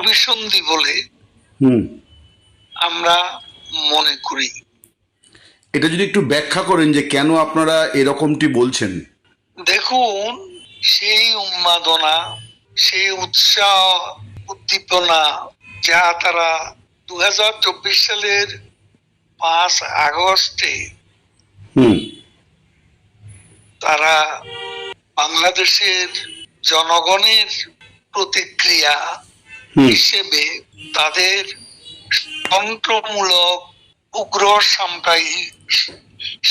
অভিসন্ধি বলে আমরা মনে করি। এটা যদি একটু ব্যাখ্যা করেন যে কেন আপনারা এরকমটি বলছেন। দেখুন, সেই উন্মাদনা, সেই উৎসাহ উদ্দীপনা যা তারা 2024 সালের 5 আগস্টে তারা বাংলাদেশের জনগণের প্রতিক্রিয়া হিসেবে তাদের তন্ত্রমূলক উগ্র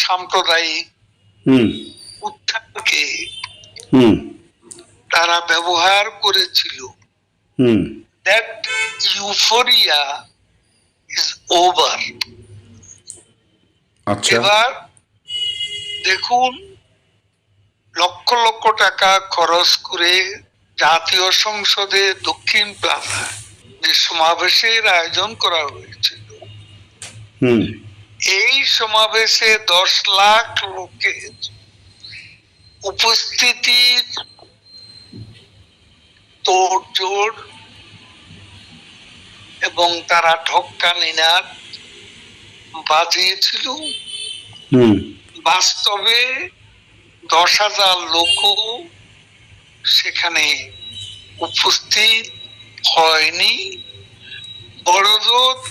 সাম্প্রদায়িক উত্থানকে তারা ব্যবহার করেছিল। That euphoria is over. এবার দেখুন, লক্ষ লক্ষ টাকা খরচ করে জাতীয় সংসদে দক্ষিণ প্লাজা যে সমাবেশের আয়োজন করা হয়েছিল, এই সমাবেশে 10 লাখ লোকের উপস্থিতির তোড়জোড় এবং তারা ঢক্কা নিনাদ বাজিয়েছিল। বাস্তবে 10,000 লোক সেখানে উপস্থিত হয়নি, বড়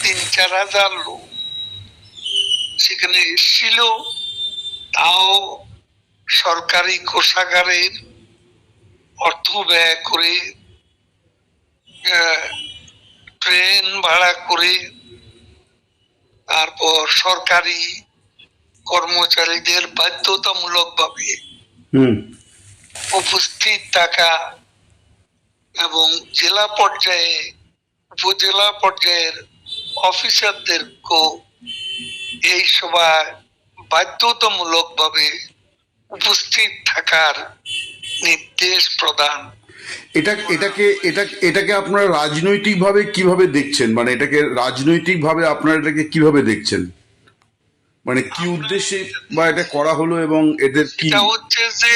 3-4 হাজার লোক সেখানে এসেছিল। তাও সরকারি কোষাগারের অর্থ ব্যয় করে, ট্রেন ভাড়া করে, তারপর সরকারি কর্মচারীদের বাধ্যতামূলকভাবে উপস্থিত থাকা এবং জেলা পর্যায়ে উপজেলা পর্যায়ের অফিসারদেরকেও এই সভায় বাধ্যতামূলকভাবে উপস্থিত থাকার নির্দেশ প্রদান। এটাকে আপনারা রাজনৈতিকভাবে কিভাবে দেখছেন? মানে এটাকে রাজনৈতিকভাবে আপনারা এটাকে কিভাবে দেখছেন? মানে কি উদ্দেশ্যে বা এটা করা হলো এবং এদের কি হচ্ছে যে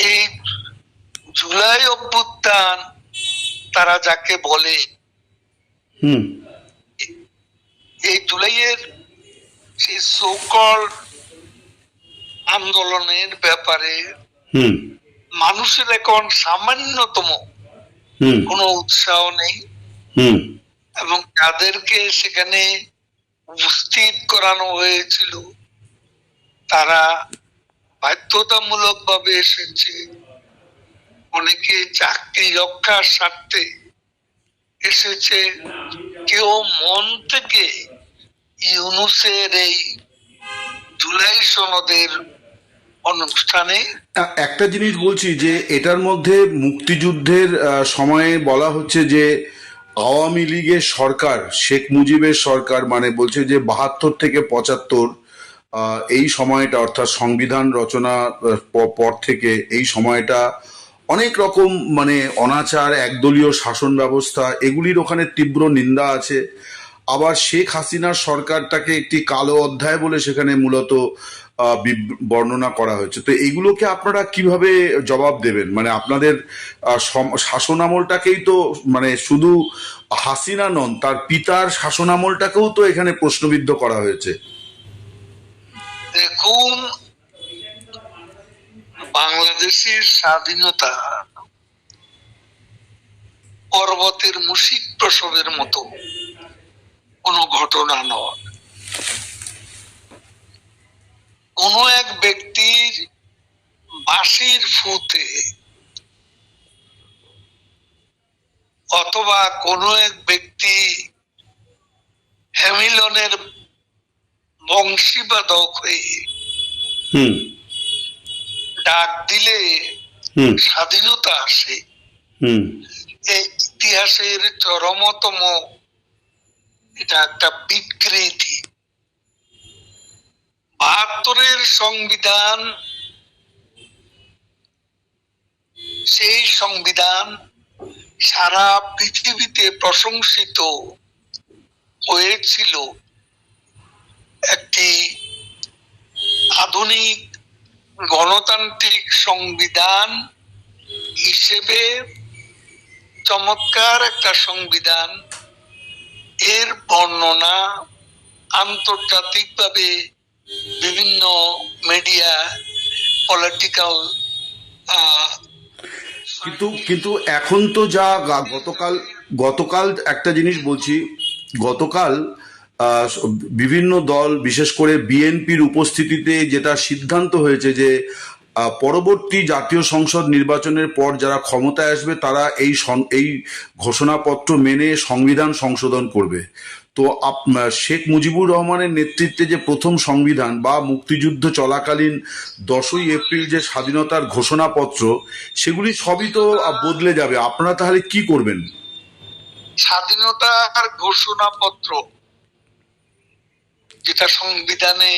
এই জুলাই অভ্যুত্থান তারা যাকে বলে, এই জুলাইয়ের সেই সো-কল্ড আন্দোলনের ব্যাপারে মানুষের এখন সামান্যতম কোনো উৎসাহ নেই এবং যাদেরকে সেখানে উপস্থিত করানো হয়েছিল তারা বাধ্যতামূলকভাবে এসেছে। অনেকে চাকরি রক্ষার স্বার্থে এসেছে, কেউ মন থেকে ইউনূসের এই জুলাই সনদের অনুষ্ঠানে। একটা জিনিস বলছি যে এটার মধ্যে মুক্তিযুদ্ধের সময়ে বলা হচ্ছে যে আওয়ামী লীগের সরকার, শেখ মুজিবের সরকার, মানে বলছে যে 72 থেকে 75 এই সময়টা, অর্থাৎ সংবিধান রচনা পর থেকে এই সময়টা অনেক রকম মানে অনাচার, একদলীয় শাসন ব্যবস্থা, এগুলির ওখানে তীব্র নিন্দা আছে। আবার শেখ হাসিনার সরকারটাকে একটি কালো অধ্যায় বলে সেখানে মূলত বর্ণনা করা হয়েছে। তো এইগুলোকে আপনারা কিভাবে জবাব দেবেন? মানে আপনাদের শাসন আমলটাকেই তো, মানে শুধু হাসিনা নন, তার পিতার শাসন আমলটাকেও তো এখানে প্রশ্নবিদ্ধ করা হয়েছে। দেখুন, বাংলাদেশের স্বাধীনতা পর্বতের মুশিক প্রসবের মতো কোনো ঘটনা নয়। কোনো এক ব্যক্তির বাঁশির ফুতে অথবা কোনো এক ব্যক্তি হ্যামিলনের বংশীবাদক হয়ে ডাক দিলে স্বাধীনতা আসে। এই ইতিহাসের চরমতম এটা একটা বিকৃতি। 72-এর সংবিধান, সেই সংবিধান সারা পৃথিবীতে প্রশংসিত হয়েছিল একটি আধুনিক গণতান্ত্রিক সংবিধান হিসেবে চমৎকার একটা সংবিধান, এর বর্ণনা আন্তর্জাতিকভাবে বিভিন্ন মিডিয়া, পলিটিক্যাল, কিন্তু কিন্তু এখন তো যা গতকাল গতকাল একটা জিনিস বলছি, গতকাল আহ, বিভিন্ন দল বিশেষ করে বিএনপির উপস্থিতিতে যেটা সিদ্ধান্ত হয়েছে যে পরবর্তী জাতীয় সংসদ নির্বাচনের পর যারা ক্ষমতায় আসবে তারা এই ঘোষণাপত্র মেনে সংবিধান সংশোধন করবে। তো শেখ মুজিবুর রহমানের নেতৃত্বে যে প্রথম সংবিধান বা মুক্তিযুদ্ধ চলাকালীন 10ই এপ্রিল যে স্বাধীনতার ঘোষণাপত্র, সেগুলি সবই তো বদলে যাবে। আপনারা তাহলে কি করবেন? স্বাধীনতার ঘোষণাপত্র যেটা সংবিধানে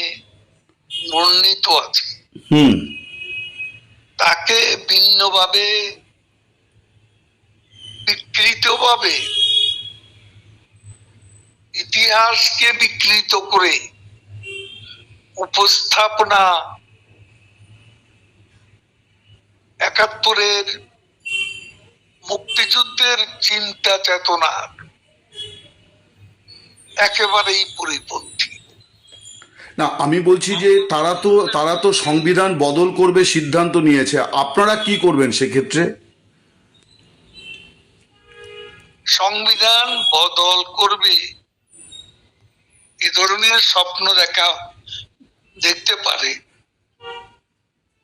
বর্ণিত আছে হুম। তাকে ভিন্নভাবে, বিকৃতভাবে, ইতিহাসকে বিকৃত করে উপস্থাপনা, 71-এর মুক্তিযুদ্ধের চিন্তা চেতনার একেবারেই পরিপন্থী। না, আমি বলছি যে তারা তো সংবিধান বদল করবে সিদ্ধান্ত নিয়েছে, আপনারা কি করবেন সেক্ষেত্রে? সংবিধান বদল করবে এ ধরনের স্বপ্ন দেখতে পারে,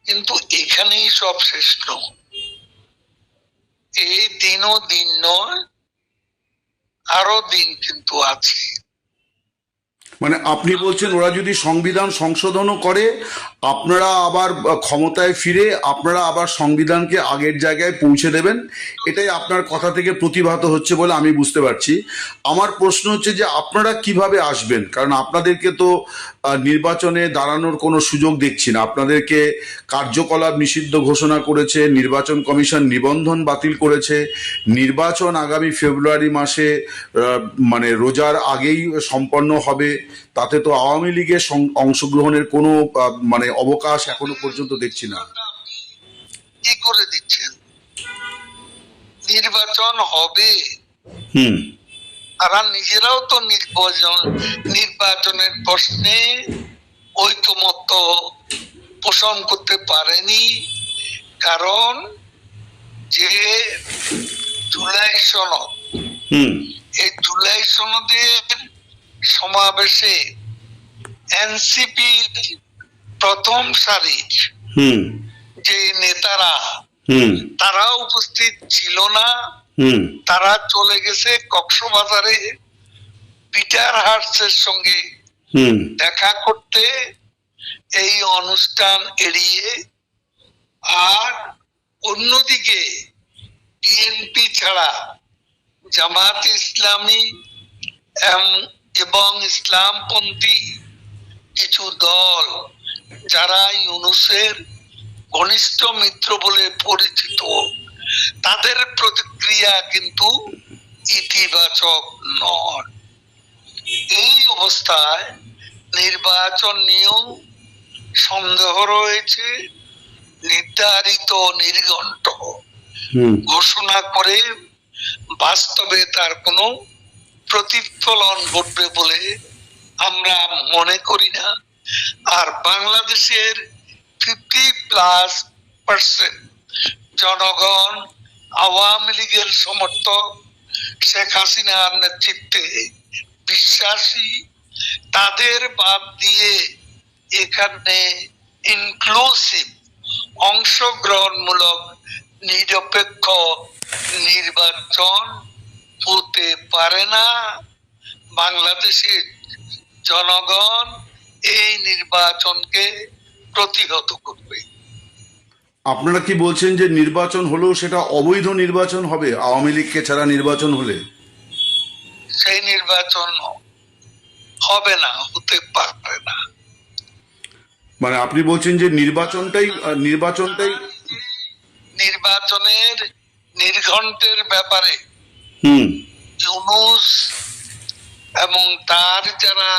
কিন্তু এখানেই সব শেষ নয়। এই দিনও দিন নয়, আরো দিন কিন্তু আছে। মানে আপনি বলছেন ওরা যদি সংবিধান সংশোধনও করে, আপনারা আবার ক্ষমতায় ফিরে আপনারা আবার সংবিধানকে আগের জায়গায় পৌঁছে দেবেন, এটাই আপনার কথা থেকে প্রতিভাত হচ্ছে বলে আমি বুঝতে পারছি। আমার প্রশ্ন হচ্ছে যে আপনারা কিভাবে আসবেন, কারণ আপনাদেরকে তো নির্বাচনে দাঁড়ানোর কোনো সুযোগ দেখছি না। আপনাদেরকে কার্যকলাপ নিষিদ্ধ ঘোষণা করেছে, নির্বাচন কমিশন নিবন্ধন বাতিল করেছে, নির্বাচন আগামী ফেব্রুয়ারি মাসে মানে রোজার আগেই সম্পন্ন হবে। তাতে তো আওয়ামী লীগের অংশগ্রহণের কোনো মানে অবকাশ এখনো পর্যন্ত দেখছি না। কি করে দিচ্ছেন? নির্বাচন হবে, হুম। তারা নিজেরাও তো নির্বাচনের প্রশ্নে ঐকমত্য পোষণ করতে পারেনি, কারণ যে জুলাই সনদ, হুম। এই জুলাই সনদের সমাবেশে এনসিপি প্রথম সারির হুম। যে নেতারা, হুম। তারা উপস্থিত ছিল না। হুম। তারা চলে গেছে কক্সবাজারে পিটার হার্সের সঙ্গে হুম। দেখা করতে, এই অনুষ্ঠান এড়িয়ে। আর অন্যদিকে বিএনপি ছাড়া জামাত ইসলামী এবং ইসলামপন্থী কিছু দল, যারা ইউনূসের ঘনিষ্ঠ মিত্র বলে পরিচিত, তাদের প্রতিক্রিয়া কিন্তু ইতিবাচক নয়। এই অবস্থায় নির্বাচন নিয়েও সন্দেহ রয়েছে। নির্ধারিত নির্ঘণ্ট ঘোষণা করে বাস্তবে তার কোনো প্রতিফলন ঘটবে বলে আমরা মনে করি না। আর বাংলাদেশের 50+ জনগণ আওয়ামী লীগের সমর্থক, শেখ হাসিনার নেতৃত্বে বিশ্বাসী। তাদের বাদ দিয়ে এখানে ইনক্লুসিভ, অংশগ্রহণমূলক, নিরপেক্ষ নির্বাচন হতে পারে না। বাংলাদেশের জনগণ এই নির্বাচনকে প্রতিহত করবে। আপনারা কি বলছেন যে নির্বাচন হলেও সেটা অবৈধ নির্বাচন হবে? আওয়ামী লীগকে ছাড়া নির্বাচন হলে সেই নির্বাচন হবে না, হতে পারে না। মানে আপনি বলছেন যে নির্বাচনটাই নির্বাচনের নির্ঘণ্টের ব্যাপারে হুম। ইউনূস এবং তার যারা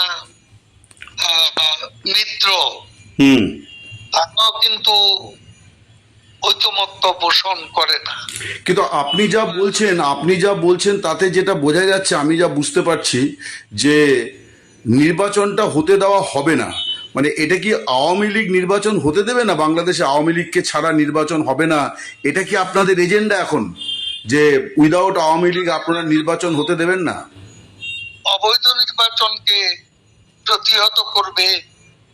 মিত্র, হুম। তারাও কিন্তু ঐকমত্য পোষণ করে না। কিন্তু আপনি যা বলছেন তাতে যেটা বোঝা যাচ্ছে, আমি যা বুঝতে পারছি, যে নির্বাচনটা হতে দেওয়া হবে না। মানে এটা কি আওয়ামী লীগ নির্বাচন হতে দেবে না? বাংলাদেশে আওয়ামী লীগকে ছাড়া নির্বাচন হবে না, এটা কি আপনাদের এজেন্ডা এখন, যে উইদাউট আওয়ামী লীগ আপনারা নির্বাচন হতে দেবেন না? অবৈধ নির্বাচনকে প্রতিহত করবে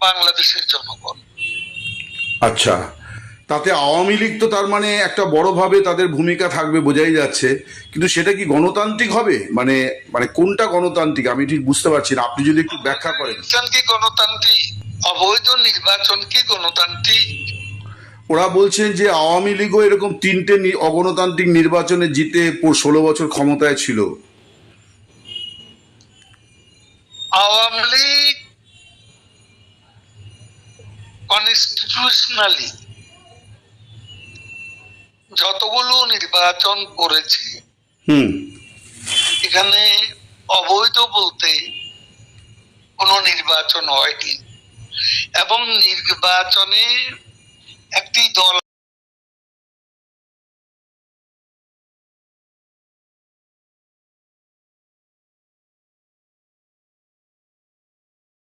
বাংলাদেশের জনগণ। আচ্ছা, তাতে আওয়ামী লীগ তো তার মানে একটা বড়ভাবে তাদের ভূমিকা থাকবে বোঝাই যাচ্ছে, কিন্তু সেটা কি গণতান্ত্রিক হবে? মানে মানে কোনটা গণতান্ত্রিক আমি ঠিক বুঝতে পারছি না, আপনি যদি একটু ব্যাখ্যা করেন। নির্বাচন কি গণতান্ত্রিক? অবৈধ নির্বাচন কি গণতান্ত্রিক? ওরা বলছেন যে আওয়ামী লীগও এরকম তিনটে অগণতান্ত্রিক নির্বাচনে জিতে 16 বছর ক্ষমতায় ছিল। আওয়ামী লীগ কনস্টিটিউশনালি যতগুলো নির্বাচন করেছে, হুম। এখানে অবৈধ বলতে কোনো নির্বাচন হয়নি, এবং নির্বাচনে একটি দল